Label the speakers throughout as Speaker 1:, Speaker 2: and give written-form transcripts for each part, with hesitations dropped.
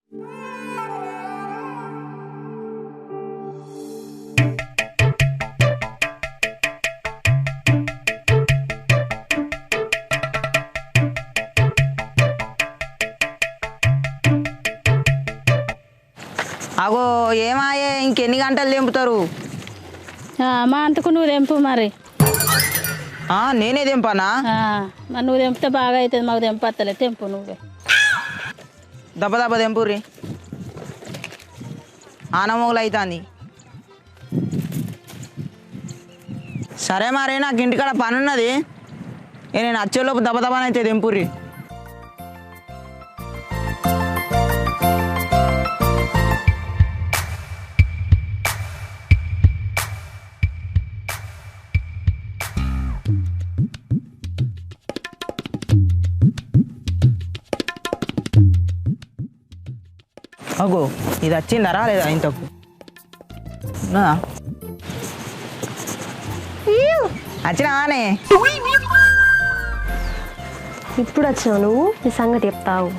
Speaker 1: అగో ఏమాయే ఇంకెన్ని గంటలు తెంపుతారు?
Speaker 2: మా అంతకు నువ్వు తెంపు మరి.
Speaker 1: నేనే తెంపానా?
Speaker 2: మరి నువ్వు తెంపితే బాగా అవుతుంది, మాకు తెంపత్తలే. తెంపు నువ్వే,
Speaker 1: దెబ్బ దెబ్బ తెంపుర్రి. ఆనమూలు అవుతుంది. సరే మరి, నాకు ఇంటికాడ పని ఉన్నది. నేను వచ్చేలోపు దెబ్బ దెబ్బనైతే తెంపుర్రి. అగో ఇది వచ్చిందరా లేదా ఇంతకు? వచ్చినానే.
Speaker 3: ఇప్పుడు వచ్చినావు నువ్వు, నీ సంగతి చెప్తావు.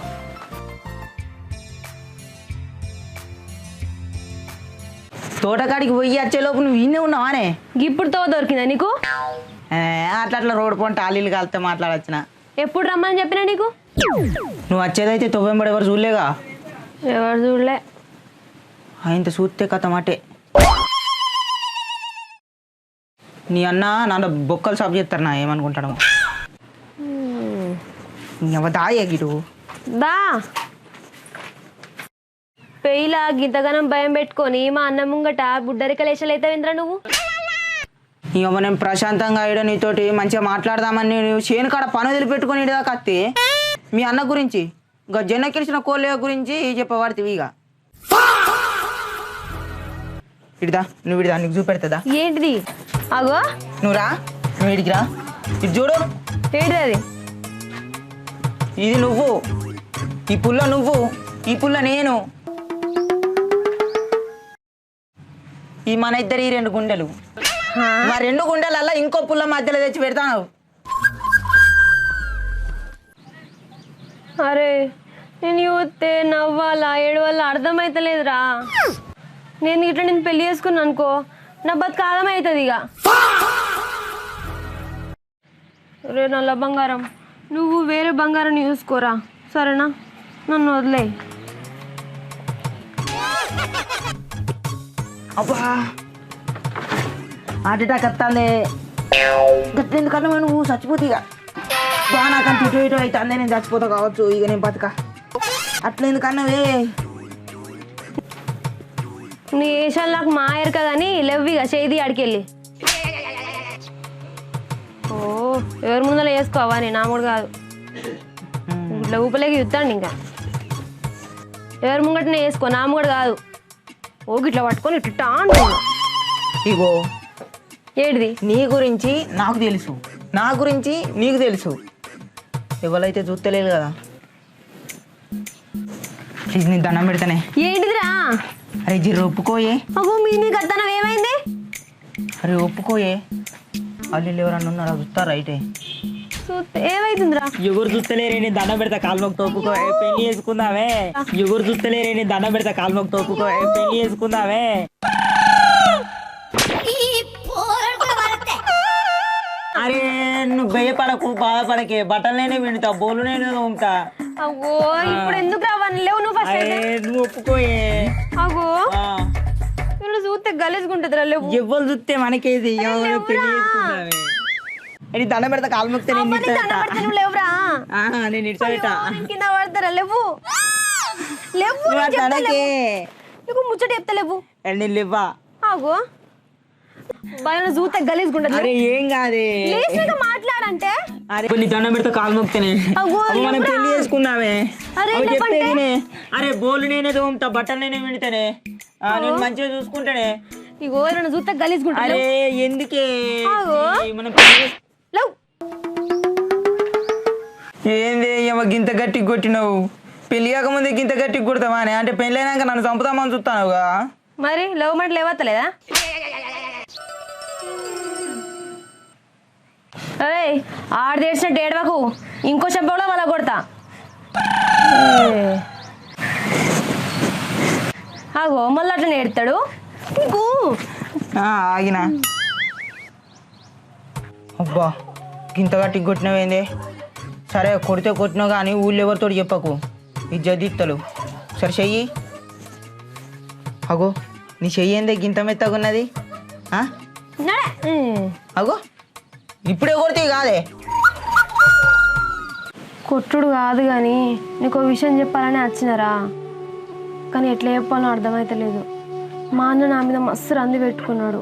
Speaker 1: తోటకాడికి పోయి వచ్చేలోపు నువ్వు ఇన్నే ఉన్నావానే?
Speaker 3: ఇప్పుడు తో దొరికిందా నీకు?
Speaker 1: అట్లా అట్లా రోడ్డు పోంటే ఆలీలు కలితే మాట్లాడొచ్చిన.
Speaker 3: ఎప్పుడు రమ్మని చెప్పినా నీకు?
Speaker 1: నువ్వు వచ్చేదైతే తొవ్వెంబడి ఎవరు చూడలేగా?
Speaker 3: ఎవరు చూడలే.
Speaker 1: ఆయనతో చూస్తే కథ మాటే. నీ అన్న నాన్న బొక్కలు సాపు చేస్తారు. నా ఏమనుకుంటాడు దాయే గిడు
Speaker 3: దా పెయిలా గింతగానం భయం పెట్టుకొని మా అన్న ముంగట బుడ్డరికలేసలు అయితే వింద్రా నువ్వు.
Speaker 1: ఇక నేను ప్రశాంతంగా ఇడ నీతోటి మంచిగా మాట్లాడదామని నేను చేను కాడ పని వదిలిపెట్టుకొని ఇడదా కత్తి మీ అన్న గురించి ఇంకా జొన్నకిలిసిన కోళ్ళ గురించి చెప్పబడుతుంది. ఇక ఇడిదా నువ్వు ఇడిదా నీకు చూపెడుతుందా?
Speaker 3: ఏంటిది? అగో
Speaker 1: నువ్వు రా, నువ్వు ఇడికి రా. ఇది చూడు.
Speaker 3: ఏంటిది అది?
Speaker 1: ఇది నువ్వు, ఈ పుల్ల నువ్వు, ఈ పుల్ల నేను. ఈ మన ఇద్దరు ఈ 2 గుండెలు. మా 2 గుండెలల్లా ఇంకో పుల్ల మధ్యలో తెచ్చి పెడతాను.
Speaker 3: అరే నేను చూస్తే నవ్వాలా ఏడవాలా అర్థమైతలేదురా. నేను ఇట్లా నేను పెళ్లి చేసుకున్నాను అనుకో, నా బతుకు ఆగమవుతుంది. ఇక రే నల్ల బంగారం, నువ్వు వేరే బంగారం చూసుకోరా సరేనా? నన్ను వదిలే.
Speaker 1: అబ్బా హార్ట్ అటాక్ వస్తుంది. ఎందుకన్నా నువ్వు చచ్చిపోతే ఇక బాగా నాకంత ఇటు ఇటు అయితే అందే నేను చచ్చిపోతా కావచ్చు. ఇక నేను బతక అట్లా ఎందుకన్నావే?
Speaker 3: నీ వేషాలు నాకు మాయరు కదా అని లెవ్విగా చేది అడికెళ్ళి. ఓ ఎవరి ముందర వేసుకోవా? నేను నాముడు కాదు, ఇట్లా ఊపలేక చూస్తాండి. ఇంకా ఎవరి ముంగటనే వేసుకో, నాముడు కాదు. ఓ ఇట్లా పట్టుకొని ఇట్లా అంటున్నా.
Speaker 1: ఇగో
Speaker 3: ఏంటిది?
Speaker 1: నీ గురించి నాకు తెలుసు, నా గురించి నీకు తెలుసు. ఎవరైతే చూస్తలేదు కదా. ప్లీజ్ నీ దండం పెడతానే.
Speaker 3: ఏంటిదిరా?
Speaker 1: అరే జిర్ర ఒప్పుకోయే.
Speaker 3: అగో మీ కద్దానం ఏమైంది?
Speaker 1: అరే ఒప్పుకోయే. వాళ్ళు ఎవరన్నా ఉన్నారా చూస్తారా? అయితే
Speaker 3: ఏమైతుందిరా?
Speaker 1: ఎవరు చూస్తలేరే నీ దండం పెడతా కాలు మొక్క తోపుకో పెళ్లి చేసుకుందామే. ఎవరు చూస్తలేరే నీ దండం పెడతా కాలు మొక్క తోపుకో పెళ్లి చేసుకుందామే. అరే నువ్వు భయపడకు, బాధపడకే. బట్టలనే వింటా, బోలునే ఉంటా.
Speaker 3: అగో ఇప్పుడు ఎందుకు రావని లేవు నువ్వు? ఫస్ట్
Speaker 1: నువ్వు ఒప్పుకోయే.
Speaker 3: అగో వీళ్ళు చూస్తే గలీజుకుంటుందిరా. లేవు
Speaker 1: ఎవరు చూస్తే మనకేది పెళ్లి చేసుకుందామే. అది దండం పెడతా కాలు మొక్కితే నేను
Speaker 3: నువ్వు లేవురా.
Speaker 1: నేను ఇడ్చబెట్టా.
Speaker 3: కింద పడతారా? లేవు లేవు నీకు ముచ్చట చెప్తా. లేవు
Speaker 1: నేను లేవా?
Speaker 3: ఆగో భయం చూస్తే గలీజుకుంటుంది.
Speaker 1: అరే ఏం కాదే,
Speaker 3: మాట్లాడంటే.
Speaker 1: అరే నీ దండం పెడతా కాలు మొక్కితేనే మనం పెళ్లి చేసుకుందామే. చెప్తే అరే బోలు నేనే తోముతా, బట్టలు నేనే వింటేనే, నేను మంచిగా చూసుకుంటానే.
Speaker 3: ఇగో చూస్తే గలీజుకుంటా.
Speaker 1: అరే ఎందుకే మనం
Speaker 3: లేవు.
Speaker 1: ఏంది గింత గట్టికి కొట్టినావు? పెళ్లి కాకముందే గింత గట్టికి కొడతావా? అంటే పెళ్ళైనాక నన్ను చంపుతామని చూస్తానుగా.
Speaker 3: మరి లవ్ మాట లేవత్తలేదా? ఆడు తెచ్చినట్టు ఏడవకు, ఇంకో చెప్పలో వాళ్ళ కొడతా. ఆగో మళ్ళీ అట్లా నేడతాడు నీకు.
Speaker 1: ఆగినా అబ్బా ఇంత గట్టి కొట్టినవేంది? సరే కొడితే కొట్టినావు కానీ ఊళ్ళో ఎవరితో చెప్పకు ఈ జదిత్తలు. సరే చెయ్యి. అగో నీ చెయ్యి ఏందే గింత మెత్తగున్నది? అగో ఇప్పుడే కొడితే కాదే.
Speaker 3: కొట్టుడు కాదు కానీ నీకు విషయం చెప్పాలని వచ్చినారా, కానీ ఎట్లా చెప్పాలో అర్థమైతలేదు. మా అన్న నా మీద మస్తు రంది పెట్టుకున్నాడు,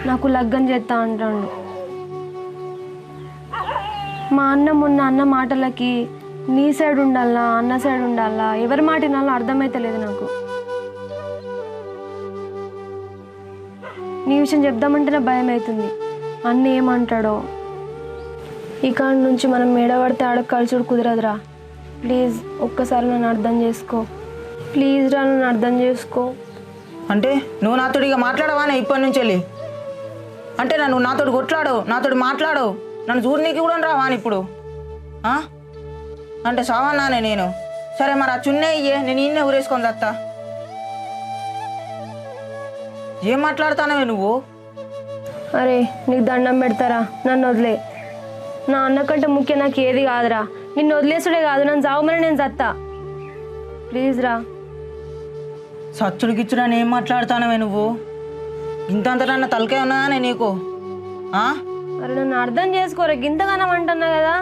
Speaker 3: నాకు లగ్గం చేస్తా అంటాడు. మా అన్న మొన్న అన్న మాటలకి నీ సైడ్ ఉండాలా అన్న సైడ్ ఉండాలా ఎవరి మాట వినాలో అర్థమైతలేదు నాకు. నీ విషయం చెప్దామంటేనే భయం అవుతుంది, అన్న ఏమంటాడో. ఈ కాడి నుంచి మనం మేడపడితే ఆడ కలిసుడు కుదరదురా. ప్లీజ్ ఒక్కసారి నన్ను అర్థం చేసుకో, ప్లీజ్ రా నన్ను అర్థం చేసుకో.
Speaker 1: అంటే నువ్వు నాతోటి ఇక మాట్లాడవానే ఇప్పటి నుంచి వెళ్ళి? అంటే నువ్వు నాతోటి కొట్లాడు, నాతోటి మాట్లాడు, నన్ను చూడనీకి కూడా రావాని ఇప్పుడు? అంటే సావన్నానే నేను. సరే మరి ఆ చున్నే ఇయ్యే, నేను ఈయన్నే ఊరేసుకొని చస్తా. ఏం మాట్లాడతానవే నువ్వు?
Speaker 3: అరే నీకు దండం పెడతారా, నన్ను వదిలే. నా అన్న కంటే ముఖ్యం నాకు ఏది కాదురా. నిన్ను వదిలేసుడే కాదు, నన్ను చావమని నేను చత్తా. ప్లీజ్ రా.
Speaker 1: సచ్చుడు గిచ్చుడు అని ఏం మాట్లాడతానవే నువ్వు? ఇంతంతటన్నా తలకే ఉన్నానే నీకు?
Speaker 3: అరే నన్ను అర్థం చేసుకోరా, గింతగానం అంటున్నా కదా.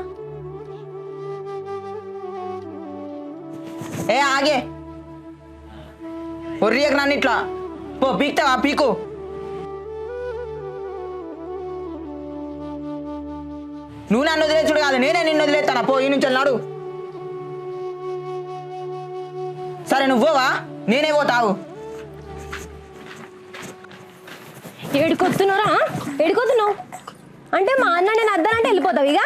Speaker 1: ఏ ఆగే ఒర్రియకు నన్ను ఇట్లా. పో పీక్తావా పీకు. నువ్వు నన్ను వదిలేచుడు కాదు, నేనే నిన్ను వదిలేస్తానా? పో ఈ నుంచి వెళ్ళాడు. సరే నువ్వు పోవా, నేనే పోతావు.
Speaker 3: ఏడుకొస్తున్నారా? ఏడుకొస్తున్నావు అంటే మా అన్న నేను అద్దనంటే వెళ్ళిపోతావు. ఇక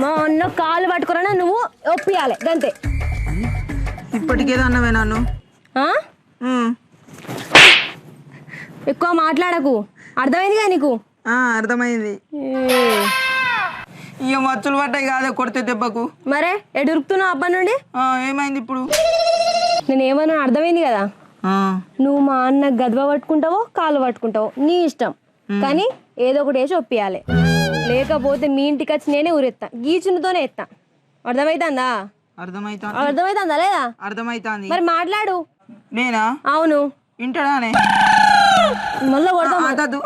Speaker 3: మా అన్న కాలు పట్టుకురా నువ్వు ఒప్పియాలి గంతే.
Speaker 1: ఇప్పటికేదో అన్నవే నన్ను.
Speaker 3: ఎక్కువ మాట్లాడకు, అర్థమైందిగా నీకు?
Speaker 1: అర్థమైంది. ఇక మచ్చులు పట్టాయి కాదే కొడితే దెబ్బకు.
Speaker 3: మరే ఎటు ఉరుకుతున్నావు అబ్బా నుండి?
Speaker 1: ఏమైంది ఇప్పుడు?
Speaker 3: నేను ఏమన్నా అర్థమైంది కదా. నువ్వు మా అన్న గద్వ పట్టుకుంటావో కాలు పట్టుకుంటావో నీ ఇష్టం, కానీ ఏదో ఒకటి వేసి ఒప్పియాలి. లేకపోతే మీ ఇంటికి వచ్చి నేనే ఊరెత్తా, గీచునితోనే ఎత్తా. అర్థమైతుందా? అర్థమైతుందా లేదా?
Speaker 1: అర్థమైతుంది.
Speaker 3: మరి మాట్లాడు.
Speaker 1: నేనా?
Speaker 3: అవును.
Speaker 1: వింటాడానే?
Speaker 3: మళ్ళీ కొడతావు.
Speaker 1: అంతద్దు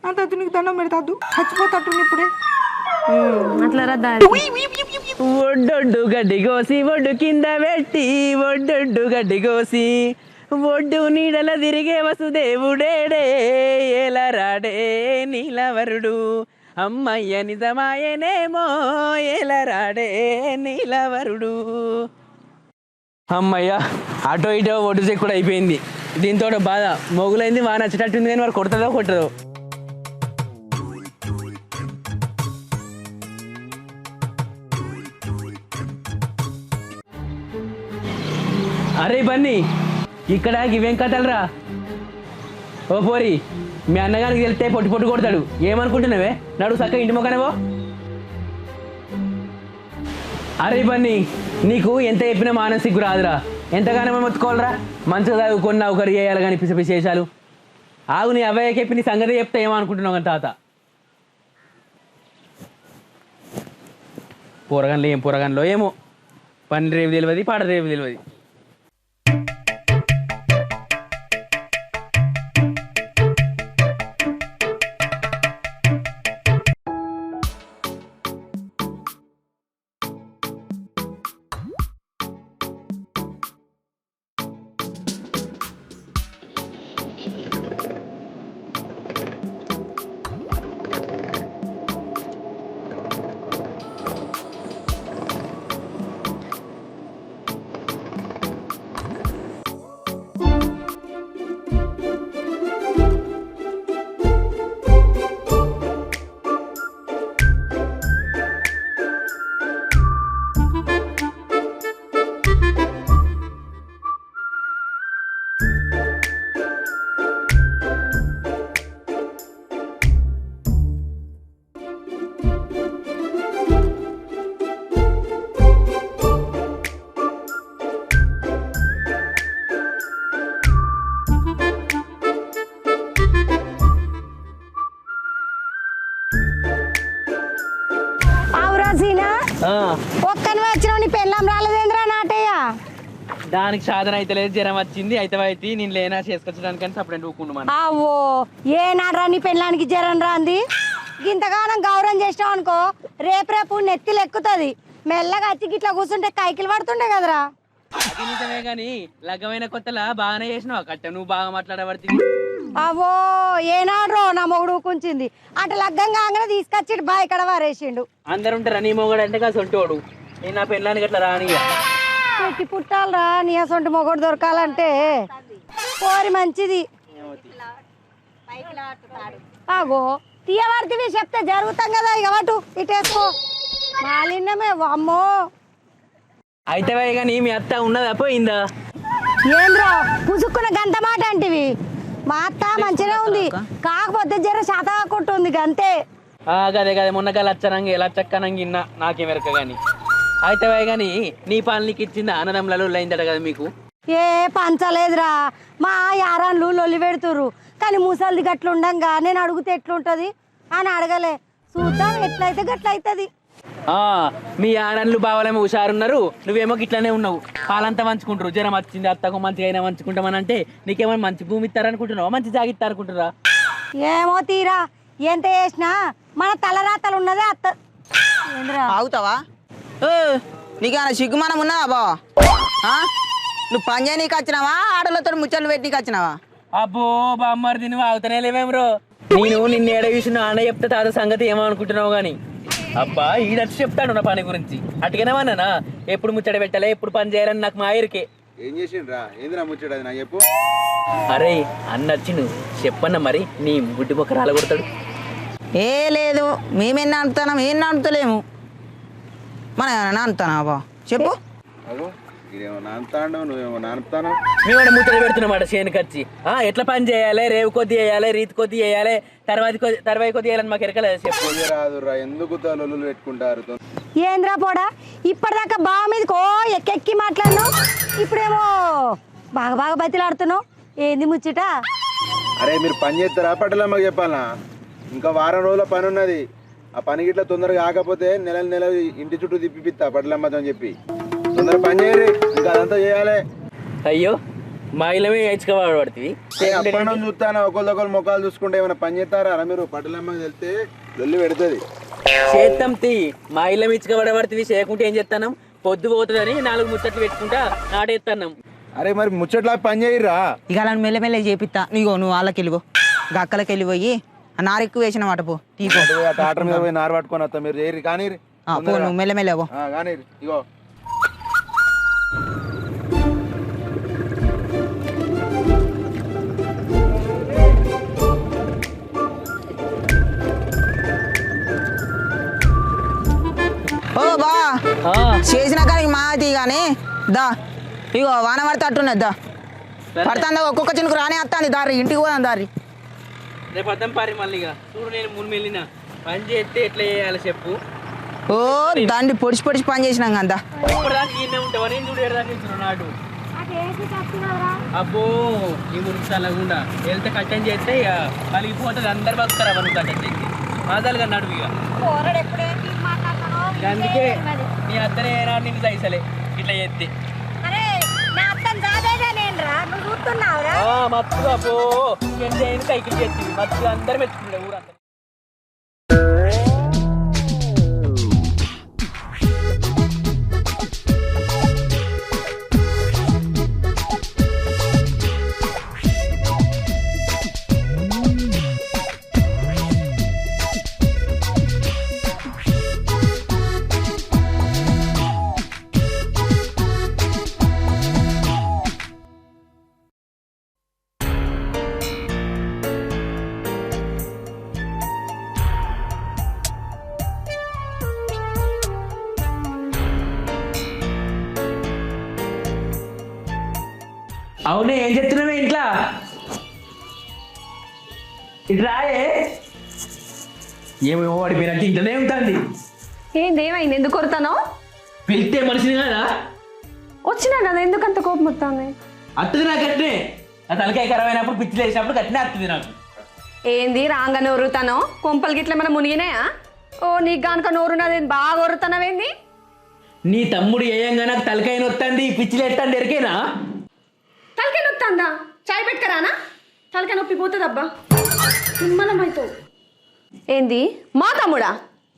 Speaker 1: అంతద్దు, నీకు దండం పెడతాద్దు, చచ్చిపోతట్టు ఇప్పుడే.
Speaker 3: అట్లా రద్దా.
Speaker 4: ఒడ్డొడ్డు గడ్డి కోసి ఒడ్డు కింద పెట్టి ఒడ్డొడ్డు గడ్డి కోసి ఒడ్డు నీడల తిరిగే వసుదేవుడేడే ఏలరాడే నీలవరుడు అమ్మయ్య నిజమాయనేమో ఏలరాడే నీలవరుడు. అమ్మయ్య అటో ఇటో ఒడ్డు చెక్కుడు అయిపోయింది. దీంతో బాధ మొగులైంది, బాగా నచ్చేటట్టుంది కానీ వారు కొడుతుందో కొట్టదో. అరే బన్నీ ఇక్కడ ఇవేం కథలరా? ఓ పోరి, మీ అన్నగారికి వెళ్తే పొట్టు పొట్టు కొడతాడు, ఏమనుకుంటున్నావే? నడు చక్క ఇంటి మొక్కనేవో. అరే బన్నీ నీకు ఎంత చెప్పినా మానసిగ్గు రాదురా, ఎంతగానో మొత్తుకోవాలరా? మంచిగా చదువుకున్నా ఒకరు చేయాలి కానీ పిసి పిసి చేశాలు. ఆగు నీ అవ్వయ్యకి చెప్పి నీ సంగతి చెప్తే ఏమనుకుంటున్నావు కానీ తాత. పూరగన్లో ఏం పూరగన్లో ఏమో, పని రేపు తెలియదు, పాట రేపు తెలియదు.
Speaker 5: ఒక్కని వచ్చినావు నీ పెళ్ళాం రాలేదేంద్రా నాటయ్య
Speaker 4: దానికి సాధన అయితే లేదు, జ్వరం వచ్చింది అయితే అయితే నేను లేనా చేసుకొచ్చడానికని సపరేట్ ఊకుండు మన.
Speaker 5: అవో ఏ నాడ్రా నీ పెళ్ళానికి జ్వరం రాంది ఇంతగానం గౌరవం చేసినావు అనుకో రేపు నెత్తిలు ఎక్కుతుంది మెల్లగా వచ్చి గిట్లా కూర్చుంటే కైకిలు పడుతుండే కదరా.
Speaker 4: అది నిజమే గాని లగ్గమైన కొత్తలా బాగానే చేసినావు కట్ట, నువ్వు బాగా మాట్లాడబడుతుంది.
Speaker 5: అవో ఏనాడ్రో నా మొగుడు కుంచింది అంటే లగ్గం కాగానే తీసుకొచ్చి బాయ్ ఇక్కడ వారేసిండు.
Speaker 4: అందరు ఉంటారా నీ మొగడు అంటే కాదు సొంటోడు, నేను నా పెళ్ళానికి అట్లా రాని.
Speaker 5: పెట్టి పుట్టాలరా నీ అసొంటి మొగుడు దొరకాలంటే కోరి మంచిది. ఆగో తీయవాడివి చెప్తే జరుగుతాం కదా ఇక వాటు ఇటేసుకో మాలిన్యమే అమ్మో.
Speaker 4: అయితే కానీ మీ అత్త ఉన్నదా పోయిందా?
Speaker 5: ఏంద్రో పుసుక్కున్న గంట మాట అంటివి మా అత్త మంచిగా ఉంది కాకపోతే జర శాత కాకుంటుంది అంతే.
Speaker 4: గదే గదే మొన్నగా లచ్చనంగా ఎలా చక్కనంగా ఇన్నా నాకేం వెరక గాని. అయితే కానీ నీ పాలనీకి ఇచ్చింది అన్నదమ్ములలో అయిందట కదా మీకు?
Speaker 5: ఏ పంచలేదురా మా యారాన్లు లొల్లి పెడుతుర్రు కానీ ముసలిది గట్ల ఉండంగా నేను అడుగుతే ఎట్లుంటది అని అడగలే చూద్దాం ఎట్లయితే గట్లయితది.
Speaker 4: మీ ఆడన్లు బావాలేమో హుషారున్నారు, నువ్వేమో గిట్లనే ఉన్నావు. పాలంతా మంచుకుంటారు, జ్వరం వచ్చింది అత్తకు మంచిగా అయినా మంచుకుంటామని అంటే నీకేమో మంచి భూమి ఇస్తారనుకుంటున్నావా మంచి జాగిస్తారనుకుంటురా?
Speaker 5: ఏమో తీరా ఎంత చేసినా మన తలరాతలు ఉన్నదే అత్త.
Speaker 1: ఆగుతావా? నీకేమైనా సిగ్గుమానం ఉన్నదా బావా? నువ్వు పని చేయనీకి వచ్చినావా ఆడలతో ముచ్చట్లు పెట్టినీకి వచ్చినావా?
Speaker 4: అబ్బో బామ్మర్ది నువ్వు అవుతానే లేవేమ్రో. నేను నిన్న ఏడ చూసిన అన్న చెప్తే తాత సంగతి ఏమో అనుకుంటున్నావు గాని అబ్బా ఈడచ్చి చెప్తాడు నా పని గురించి. అటుకనేమన్నానా ఎప్పుడు ముచ్చట పెట్టాలి ఎప్పుడు పని చేయాలని నాకు మా ఆయనకే.
Speaker 6: ఏం చేసిండ్రా ఏంది నా ముచ్చట నా చెప్పు.
Speaker 4: అరే అన్న వచ్చిండు చెప్పన్న మరి నీ గుడ్డి బొక్క రాలగొడతాడు.
Speaker 1: ఏ లేదు మేమేం నానుతున్నాం ఏం నానుతలేము మన నానుతానా బా చెప్పు.
Speaker 6: అగో ఇదేమో నానుతాడు నువ్వేమో నానుతాను.
Speaker 4: మేమన్నా ముచ్చట పెడుతున్నామాట చేనుకి వచ్చి ఎట్లా పని చేయాలి రేవు కొద్ది వేయాలి రీతి కొద్ది వేయాలి తర్వాత కొద్ది వేయాలని మాకు ఎరకలేదు చెప్పు.
Speaker 6: రాదురా ఎందుకు తలలు పెట్టుకుంటారు.
Speaker 5: ఏంద్రా పోడా ఇప్పటిదాకా బావ మీదకి ఎక్కెక్కి మాట్లాడినావు ఇప్పుడేమో బాగా బాగా బతిలాడుతున్నావు ఏంది ముచ్చట?
Speaker 6: అరే మీరు పని చేస్తారా పట్టలమ్మకి చెప్పాలనా? ఇంకా వారం రోజుల పని ఉన్నది, ఆ పని గిట్లా తొందరగా కాకపోతే నెల ఇంటి చుట్టూ తిప్పిపిస్తా పట్టలమ్మతో అని చెప్పి. తొందరగా పని చేయరు ఇంకా అదంతా చేయాలి.
Speaker 4: అయ్యో మా ఇళ్ళమే వేయించుకోబడుతుంది.
Speaker 6: అప్పటి చూస్తాను ఒకళ్ళొకరు ముఖాలు చూసుకుంటే ఏమైనా పని చేస్తారా మీరు? పట్టలమ్మకి వెళ్తే లొల్లి పెడుతుంది.
Speaker 4: చేస్తాం తీ మా ఇళ్ళ ఇచ్చుకోబడబడుతుంది చేయకుంటే ఏం చేస్తాం పొద్దు పోతుందని 4 ముచ్చట్లు పెట్టుకుంటా నాటేస్తున్నాం.
Speaker 6: అరే మరి ముచ్చట్లా పని చేయరా?
Speaker 1: ఇక అలా మెల్లమెల్ల చేపిస్తా నీగో నువ్వు వాళ్ళకి వెళ్ళిపో అక్కలకి వెళ్ళిపోయి ఆ నారు ఎక్కువ వేసిన మాట పో తీపో
Speaker 6: టాటర్ మీద పోయి నారు పట్టుకొని వస్తా మీరు చేయరు కానీ
Speaker 1: పో నువ్వు మెల్లమెల్ల పో.
Speaker 6: కానీ ఇగో
Speaker 1: ఓ బా చేసిన కానీ మాది కానీ దా ఇగో వాన పడితే అట్టున్నది దా పడుతుందా ఒక్కొక్క చినుకు రానే వస్తుంది దారి ఇంటికి పోదాం దారి.
Speaker 4: రేపు అర్థం పారి మళ్ళీ చూడు నేను ముందు వెళ్ళిన పని చేస్తే ఎట్లా చేయాలి చెప్పు.
Speaker 1: ఓ దాన్ని పొడిచి పొడిచి పని చేసినాం కదా
Speaker 4: ఉంటావా నేను చూడు ఎడదాకా నాటు. అబ్బో ఈ మురికి చల్లకుండా వెళ్తే కట్టని చేస్తే ఇక పలిగిపోతుంది అందరు బతుకుతారు అవన్నీ కట్టని చేసి మాదాలుగా నడు ఇక. అందుకే నీ అత్తనే ఏనాడు నిన్ను సైసలే ఇట్లా చేస్తే మత్తుగా అబ్బో సైకిల్ చేస్తుంది మత్తుగా అందరు మెచ్చుకుంటారు ఊరంతా. అవునే ఏం చెప్తున్నావే ఇంట్లో ఇట్లాయే ఏమో పడిపోయినట్టు ఇంట్లోనే ఉంటుంది.
Speaker 3: ఏంది ఏమైంది ఎందుకు కొడతానో?
Speaker 4: పిలిస్తే మనిషిని కదా
Speaker 3: వచ్చినా కదా ఎందుకంత కోపం వస్తుంది?
Speaker 4: అత్తది నాకు అట్నే నా తలకాయ ఖరాబ్ అయినప్పుడు పిచ్చి లేచినప్పుడు అట్నే అత్తది నాకు.
Speaker 3: ఏంది రాంగ నోరుతానో కొంపలు గిట్ల మన మునిగినాయా? ఓ నీకు కనుక నోరున్నది బాగా కొరుతానవేంది?
Speaker 4: నీ తమ్ముడు ఏయంగా నాకు తలకాయ నొత్తంది పిచ్చిలేస్తుంది ఎరికేనా
Speaker 3: తలకాయ నొత్తందా చాయ్ పెట్టుకరానా తలకాయ నొప్పి పోతుందబ్బా తిమ్మలమైతో ఏంది మా తమ్ముడా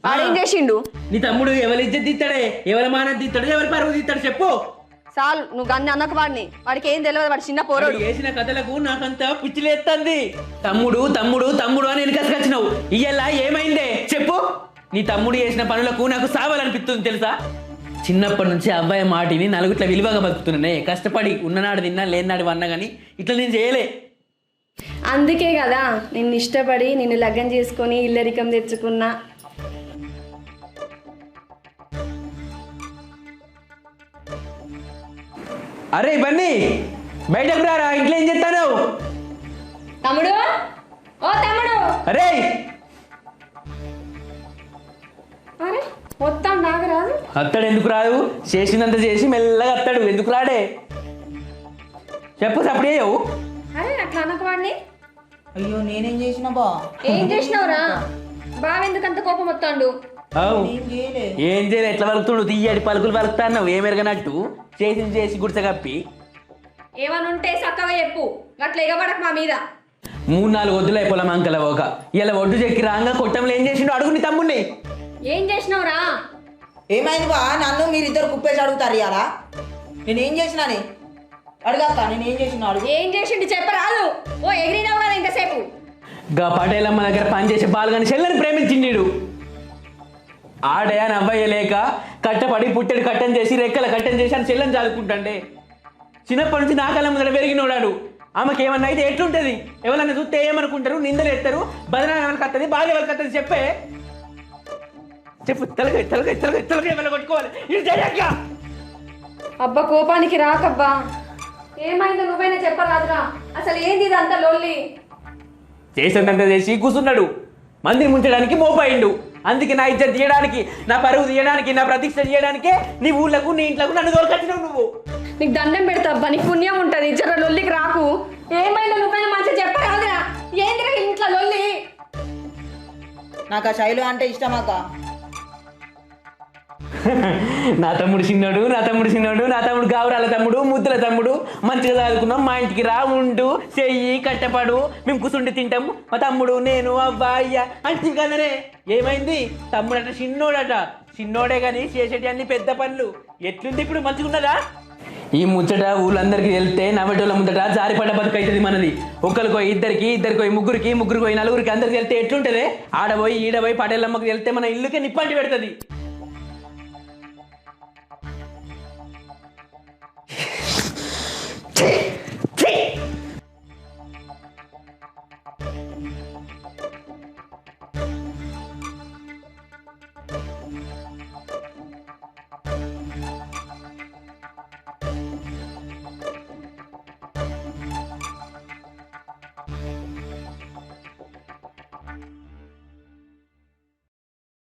Speaker 3: వాడేం చేసిండు
Speaker 4: నీ తమ్ముడు ఎవరి ఇజ్జత్ తీస్తాడే ఎవరి మానం తీస్తాడు ఎవరి పరువు తీస్తాడు చెప్పు
Speaker 3: చాలు నువ్వు గన్ని అన్నకు వాడిని వాడికి ఏం తెలియదు వాడు చిన్న పోరాడు
Speaker 4: వాడు చేసిన కథలకు నాకంతా పిచ్చిలేస్తుంది తమ్ముడు తమ్ముడు తమ్ముడు అని వెనకసుకొచ్చినావు ఇయ్యలా ఏమైందే చెప్పు నీ తమ్ముడు చేసిన పనులకు నాకు సావాలనిపిస్తుంది తెలుసా చిన్నప్పటి నుంచి అబ్బాయి మాటిని నలుగుట్ల విలువగా బతుకుతున్నానే కష్టపడి ఉన్ననాడు తిన్నా లేనాడు వన్నా కానీ ఇట్లా నేను చేయలే
Speaker 3: అందుకే కదా నిన్ను ఇష్టపడి నిన్ను లగ్గం చేసుకొని ఇల్లరికం తెచ్చుకున్నా
Speaker 4: అరే బన్నీ బయటకు రారా ఇంట్లో ఏం చెప్తాను
Speaker 3: తమ్ముడు ఓ తమ్ముడు
Speaker 4: అరే
Speaker 3: అరే మొత్తం నాగరాదు
Speaker 4: అత్తడు ఎందుకు రాదు చేసినంత చేసి మెల్లగా అత్తాడు ఎందుకు రాడే చెప్పు సప్పుడు చేయవు
Speaker 3: అరే అట్లా అన్నకు వాడిని
Speaker 1: అయ్యో నేనేం చేసిన బా
Speaker 3: ఏం చేసినావురా బావెందుకు అంత కోపం వస్తాడు
Speaker 4: అవు
Speaker 1: ఏం చేయలే
Speaker 4: ఏం చేయలే ఎట్లా పలుకుతుండు తీయడి పలుకులు పలుకుతా అన్నావు ఏమెరగనట్టు చేసి గుడిసె కప్పి
Speaker 3: ఏమని ఉంటే చక్కగా చెప్పు అట్లా ఎగబడక మా మీద
Speaker 4: 3-4 వద్దులు అయిపోలే అంకల ఒక ఇలా ఒడ్డు చెక్కి రాగా కొట్టంలో ఏం చేసిండు అడుగు నీ తమ్ముడిని
Speaker 3: ఏం చేసినావురా
Speaker 1: ఏమైంది బా నన్ను మీరిద్దరు కుప్పేసి అడుగుతారు ఇవాళ నేనేం చేసినాని అడగక్క నేనేం చేసిన అడుగు
Speaker 3: ఏం చేసిండు చెప్పరాదు ఓ ఎగిరినావు కదా ఇంతసేపు
Speaker 4: గా పటేలమ్మ దగ్గర పనిచేసే బాలుగాని చెల్లని ప్రేమించిండు ఆడే అని అబ్బాయి లేక కట్టపడి పుట్టెడు కట్టం చేసి రెక్కల కట్టం చేసి అని చెల్లని చాలుకుంటాండే చిన్నప్పటి నుంచి నా కళ్ళ ముందర పెరిగినోడాడు ఆమెకి ఏమన్నా అయితే ఎట్లుంటది ఎవరన్నా చూస్తే ఏమనుకుంటారు నిందలు ఎత్తారు బదనాలు ఎవరికి వస్తుంది బాగా ఎవరికి వస్తుంది చెప్పే చెప్పు తలకాయ తలకాయ తలకాయ తలకాయ ఎవరు కొట్టుకోవాలి ఇది చేయక్క
Speaker 3: అబ్బా కోపానికి రాకబ్బా ఏమైందో నువ్వైనా చెప్పరాదురా అసలు ఏంది ఇదంతా లొల్లి
Speaker 4: చేసినంత చేసి కూర్చున్నాడు మందిని ముంచడానికి మోపాయిండు అందుకే నా ఇజ్జత్ తీయడానికి నా పరువు తీయడానికి నా ప్రతిష్ట తీయడానికే నీ ఊళ్ళకు నీ ఇంట్లకు నన్ను దొరకొచ్చినావు నువ్వు
Speaker 3: నీకు దండం పెడతా అబ్బా నీకు పుణ్యం ఉంటుంది జర లొల్లికి రాకు ఏమైందో నువ్వైనా మంచిగా చెప్పరాదురా ఏందిరా ఇంట్లో లొల్లి
Speaker 1: నాకు ఆ శైలు అంటే ఇష్టమాక
Speaker 4: నా తమ్ముడు చిన్నోడు నా తమ్ముడు చిన్నోడు నా తమ్ముడు గావురాల తమ్ముడు ముద్దుల తమ్ముడు మంచిగా చదువుకున్నాం మా ఇంటికి రా ఉండు చెయ్యి కట్టపడు మేము కూర్చుండి తింటాము మా తమ్ముడు నేను అవ్వ అయ్య అంటే కదనే ఏమైంది తమ్ముడట చిన్నోడే కానీ చేసేటి అన్ని పెద్ద పనులు ఎట్లుంది ఇప్పుడు మంచిగా ఉన్నదా ఈ ముచ్చట ఊళ్ళందరికీ వెళ్తే నవ్వేటోళ్ళ ముందట జారిపడ్డ బతుకైతుంది మనది ఒకరికో ఇద్దరికో ముగ్గురికి నలుగురికి అందరికి వెళ్తే ఎట్లుంటది ఆడపోయి ఈడపోయి పటేలమ్మకి వెళ్తే మన ఇల్లుకే నిప్పంటి పెడుతుంది ఛీ!